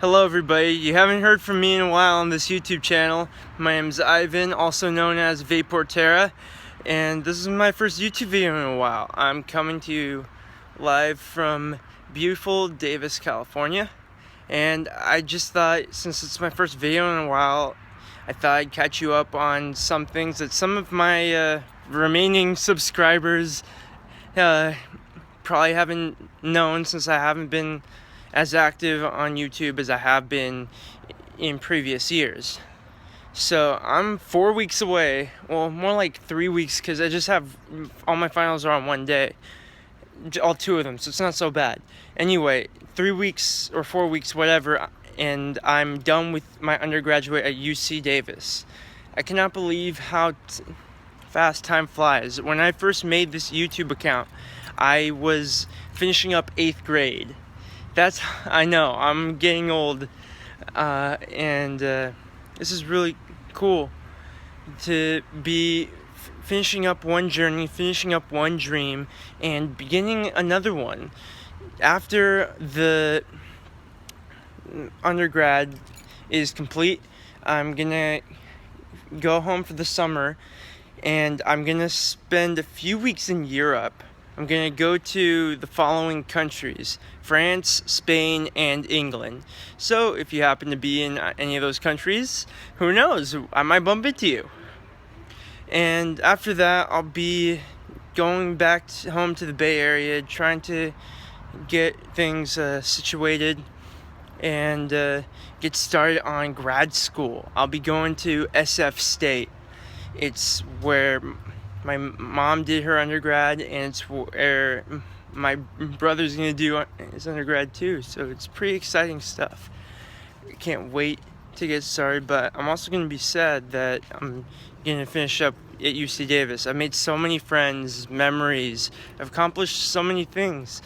Hello everybody, you haven't heard from me in a while on this YouTube channel. My name is Ivan, also known as Vaporterra, and this is my first YouTube video in a while. I'm coming to you live from beautiful Davis, California, and I just thought, since it's my first video in a while, I thought I'd catch you up on some things that some of my remaining subscribers probably haven't known, since I haven't been as active on YouTube as I have been in previous years. So I'm 4 weeks away, well, more like 3 weeks, because I just have all my finals are on one day, all two of them, so it's not so bad. Anyway, 3 weeks or 4 weeks, whatever, and I'm done with my undergraduate at UC Davis. I cannot believe how fast time flies. When I first made this YouTube account, I was finishing up 8th grade. I know, I'm getting old, and this is really cool to be finishing up one journey, finishing up one dream, and beginning another one. After the undergrad is complete, I'm gonna go home for the summer, and I'm gonna spend a few weeks in Europe. I'm going to go to the following countries: France, Spain, and England. So if you happen to be in any of those countries, who knows, I might bump into you. And after that, I'll be going back home to the Bay Area, trying to get things situated and get started on grad school. I'll be going to SF State. It's where my mom did her undergrad, and it's where my brother's gonna do his undergrad too, so it's pretty exciting stuff. I can't wait to get started, but I'm also gonna be sad that I'm gonna finish up at UC Davis. I've made so many friends, memories, I've accomplished so many things,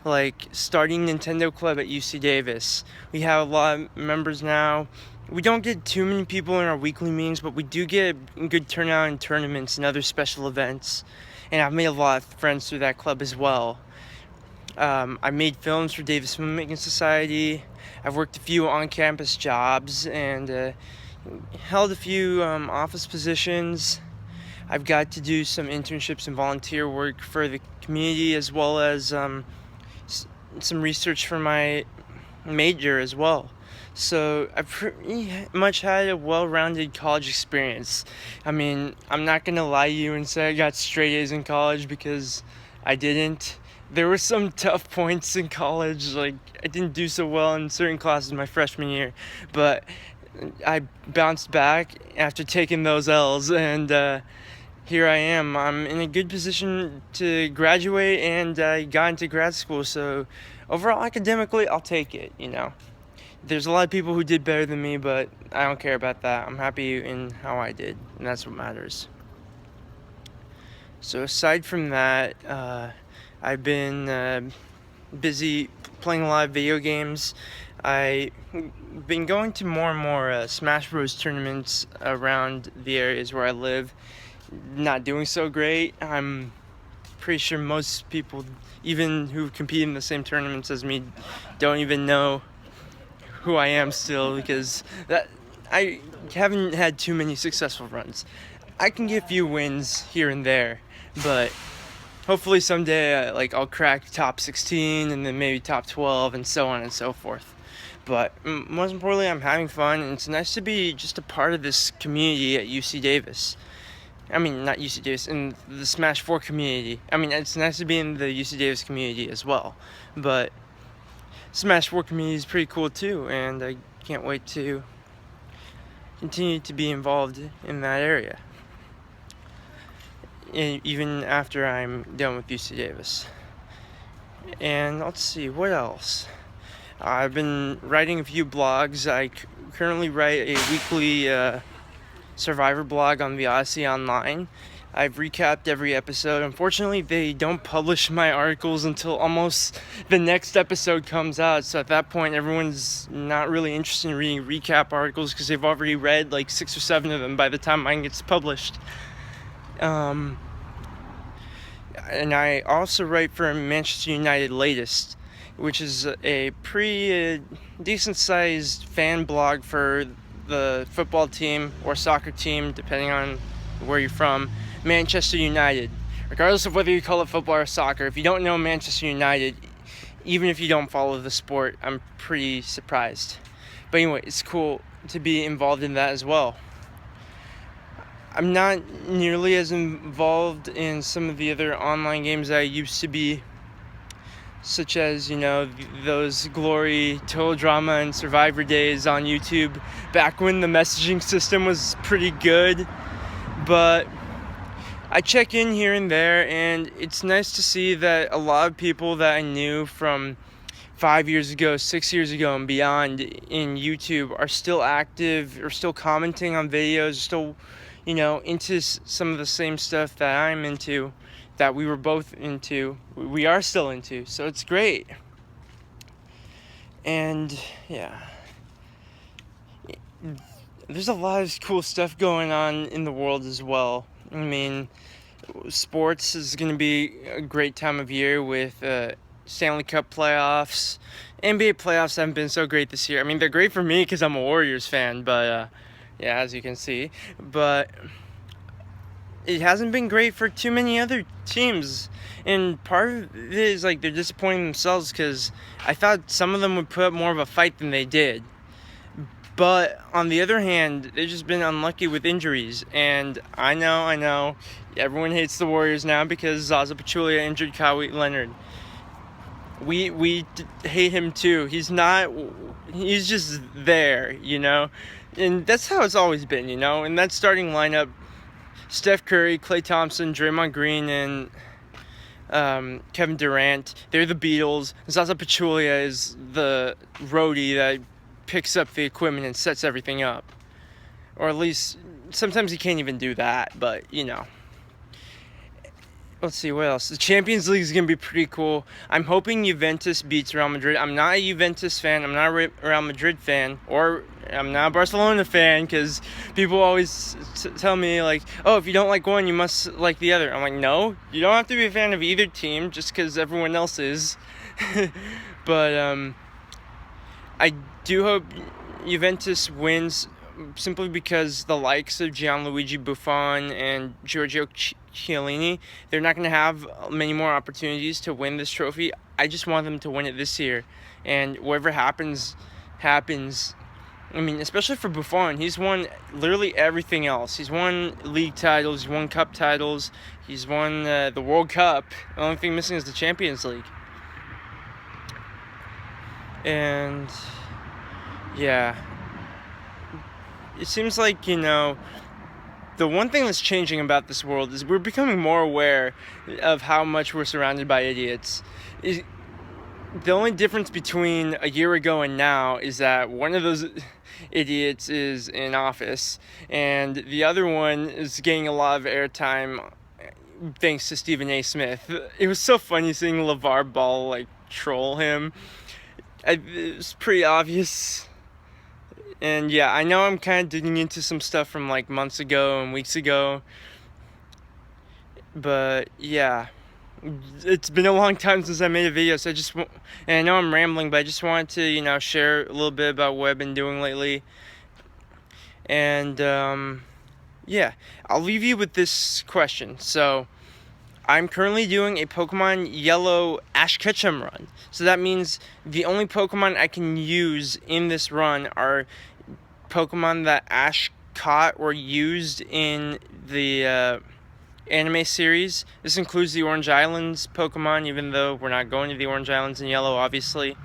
like starting Nintendo Club at UC Davis. We have a lot of members now. We don't get too many people in our weekly meetings, but we do get a good turnout in tournaments and other special events. And I've made a lot of friends through that club as well. I made films for Davis Filmmaking Society. I've worked a few on-campus jobs and held a few office positions. I've got to do some internships and volunteer work for the community, as well as some research for my major as well. So I've pretty much had a well-rounded college experience. I mean, I'm not gonna lie to you and say I got straight A's in college, because I didn't. There were some tough points in college, like I didn't do so well in certain classes my freshman year, but I bounced back after taking those L's, and here I am. I'm in a good position to graduate, and I got into grad school, so overall academically I'll take it, you know. There's a lot of people who did better than me, but I don't care about that. I'm happy in how I did, and that's what matters. So aside from that, I've been busy playing a lot of video games. I've been going to more and more Smash Bros. Tournaments around the areas where I live. Not doing so great. I'm pretty sure most people, even who compete in the same tournaments as me, don't even know who I am still, because I haven't had too many successful runs. I can get a few wins here and there, but hopefully someday I'll crack top 16 and then maybe top 12 and so on and so forth. But most importantly, I'm having fun, and it's nice to be just a part of this community at UC Davis. I mean, not UC Davis, in the Smash 4 community. I mean, it's nice to be in the UC Davis community as well, but Smash 4 community is pretty cool too, and I can't wait to continue to be involved in that area, even after I'm done with UC Davis. And let's see, what else? I've been writing a few blogs. I currently write a weekly Survivor blog on the Odyssey Online. I've recapped every episode. Unfortunately, they don't publish my articles until almost the next episode comes out, so at that point everyone's not really interested in reading recap articles, because they've already read like 6 or 7 of them by the time mine gets published. And I also write for Manchester United Latest, which is a pretty decent-sized fan blog for the football team or soccer team, depending on where you're from, Manchester United. Regardless of whether you call it football or soccer, if you don't know Manchester United, even if you don't follow the sport, I'm pretty surprised. But anyway, it's cool to be involved in that as well. I'm not nearly as involved in some of the other online games that I used to be, such as, those Glory, Total Drama, and Survivor days on YouTube, back when the messaging system was pretty good. But I check in here and there, and it's nice to see that a lot of people that I knew from 5 years ago, 6 years ago, and beyond in YouTube are still active, or still commenting on videos, still, into some of the same stuff that I'm into, that we were both into, we are still into, so it's great. And, yeah. There's a lot of cool stuff going on in the world as well. I mean, sports is going to be a great time of year with Stanley Cup playoffs. NBA playoffs haven't been so great this year. I mean, they're great for me because I'm a Warriors fan, but yeah, as you can see. But it hasn't been great for too many other teams. And part of it is like they're disappointing themselves because I thought some of them would put up more of a fight than they did. But on the other hand, they've just been unlucky with injuries. And I know, everyone hates the Warriors now because Zaza Pachulia injured Kawhi Leonard. We hate him too. He's just there, And that's how it's always been, And that starting lineup, Steph Curry, Klay Thompson, Draymond Green, and Kevin Durant, they're the Beatles. Zaza Pachulia is the roadie that picks up the equipment and sets everything up. Or at least, sometimes he can't even do that, but, Let's see, what else? The Champions League is going to be pretty cool. I'm hoping Juventus beats Real Madrid. I'm not a Juventus fan. I'm not a Real Madrid fan. Or I'm not a Barcelona fan, because people always tell me, like, oh, if you don't like one, you must like the other. I'm like, no, you don't have to be a fan of either team just because everyone else is. But I do hope Juventus wins, simply because the likes of Gianluigi Buffon and Giorgio Chiellini, they're not going to have many more opportunities to win this trophy. I just want them to win it this year, and whatever happens. I mean, especially for Buffon, he's won literally everything else. He's won league titles, he's won cup titles, he's won the World Cup. The only thing missing is the Champions League. And yeah, it seems like, the one thing that's changing about this world is we're becoming more aware of how much we're surrounded by idiots. The only difference between a year ago and now is that one of those idiots is in office, and the other one is getting a lot of airtime thanks to Stephen A. Smith. It was so funny seeing LeVar Ball, troll him. It was pretty obvious. And yeah, I know I'm kind of digging into some stuff from months ago and weeks ago. But yeah, it's been a long time since I made a video, so and I know I'm rambling, but I just wanted to, share a little bit about what I've been doing lately. And yeah, I'll leave you with this question. So, I'm currently doing a Pokemon Yellow Ash Ketchum run. So that means the only Pokemon I can use in this run are Pokemon that Ash caught or used in the anime series. This includes the Orange Islands Pokemon, even though we're not going to the Orange Islands in Yellow, obviously.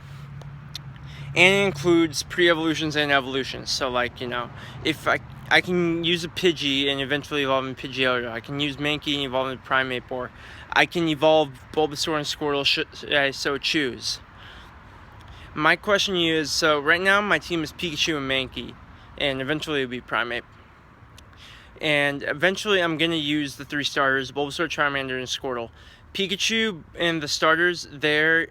And it includes pre-evolutions and evolutions. So, if I can use a Pidgey and eventually evolve in Pidgeotto. I can use Mankey and evolve in Primeape, or I can evolve Bulbasaur and Squirtle should I so choose. My question to you is, so right now my team is Pikachu and Mankey, and eventually it'll be Primeape. And eventually I'm going to use the 3 starters, Bulbasaur, Charmander, and Squirtle. Pikachu and the starters, their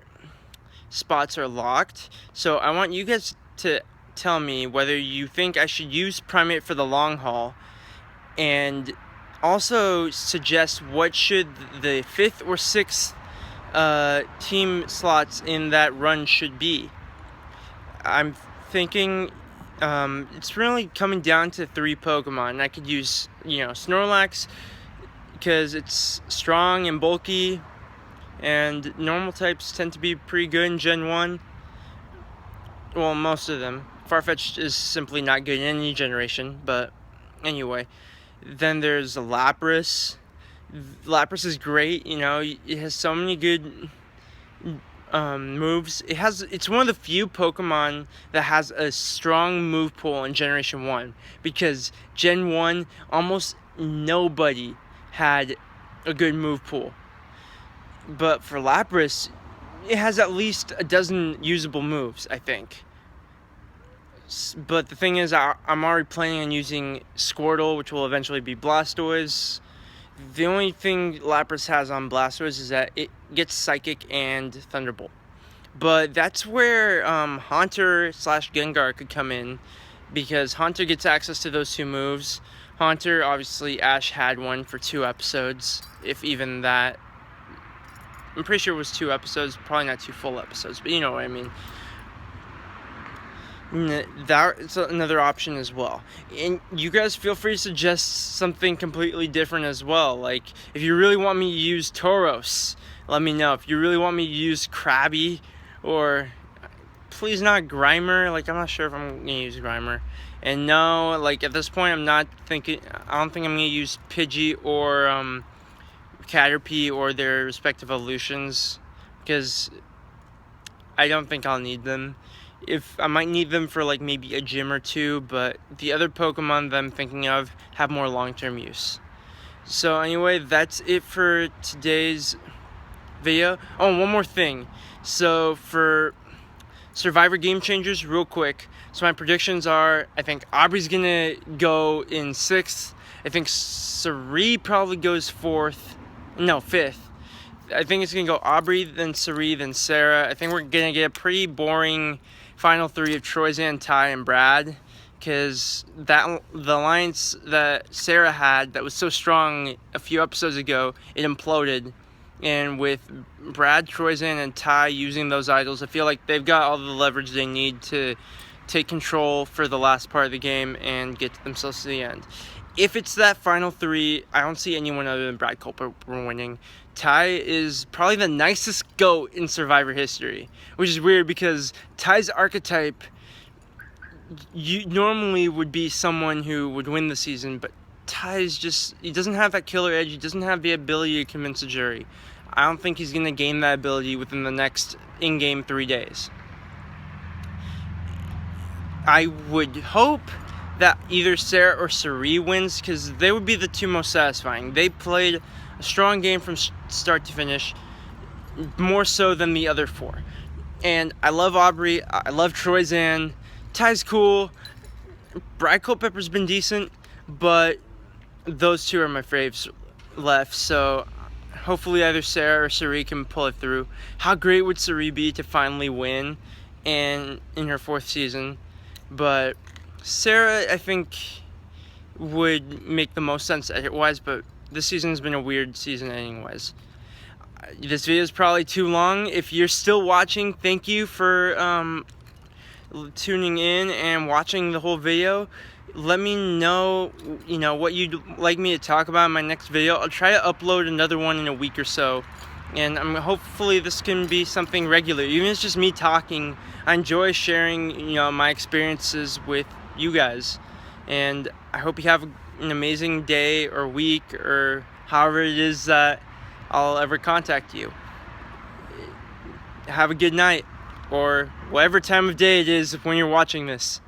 spots are locked, so I want you guys to tell me whether you think I should use Primeape for the long haul, and also suggest what should the 5th or 6th team slots in that run should be. I'm thinking it's really coming down to 3 Pokemon. I could use, Snorlax because it's strong and bulky, and normal types tend to be pretty good in Gen 1. Well, most of them. Farfetch'd is simply not good in any generation, but anyway. Then there's Lapras. Lapras is great, it has so many good moves. It's one of the few Pokemon that has a strong move pool in Generation 1, because Gen 1, almost nobody had a good move pool. But for Lapras, it has at least a dozen usable moves, I think. But the thing is, I'm already planning on using Squirtle, which will eventually be Blastoise. The only thing Lapras has on Blastoise is that it gets Psychic and Thunderbolt. But that's where Haunter/Gengar could come in, because Haunter gets access to those 2 moves. Haunter, obviously, Ash had one for 2 episodes, if even that. I'm pretty sure it was 2 episodes, probably not 2 full episodes, but you know what I mean. That's another option as well. And you guys feel free to suggest something completely different as well. Like, if you really want me to use Tauros, let me know. If you really want me to use Krabby, or please not Grimer. Like, I'm not sure if I'm gonna use Grimer. And no, like, at this point, I don't think I'm gonna use Pidgey or Caterpie or their respective evolutions, because I don't think I'll need them. If I might need them for like maybe a gym or 2, but the other Pokemon that I'm thinking of have more long-term use. So anyway, that's it for today's video. Oh, one more thing. So for Survivor Game Changers, real quick. So my predictions are, I think Aubrey's gonna go in 6th. I think Sari probably goes 5th. I think it's gonna go Aubrey, then Sari, then Sarah. I think we're gonna get a pretty boring final 3 of Troyzan, Ty, and Brad, because the alliance that Sarah had that was so strong a few episodes ago, it imploded. And with Brad, Troyzan, and Ty using those idols, I feel like they've got all the leverage they need to take control for the last part of the game and get themselves to the end. If it's that final 3, I don't see anyone other than Brad Culper winning. Ty is probably the nicest GOAT in Survivor history, which is weird because Ty's archetype normally would be someone who would win the season, but Ty's he doesn't have that killer edge. He doesn't have the ability to convince a jury. I don't think he's going to gain that ability within the next in-game 3 days. I would hope that either Sarah or Sari wins, because they would be the 2 most satisfying. They played a strong game from start to finish, more so than the other 4. And I love Aubrey, I love Troyzan, Ty's cool, Brad Culpepper's been decent, but those 2 are my faves left, so hopefully either Sarah or Sari can pull it through. How great would Sari be to finally win in her 4th season? But Sarah, I think, would make the most sense edit-wise, but this season's been a weird season anyways. This video is probably too long. If you're still watching, thank you for tuning in and watching the whole video. Let me know, what you'd like me to talk about in my next video. I'll try to upload another one in a week or so. And hopefully this can be something regular. Even if it's just me talking, I enjoy sharing, my experiences with you guys. And I hope you have an amazing day or week or however it is that I'll ever contact you. Have a good night, or whatever time of day it is when you're watching this.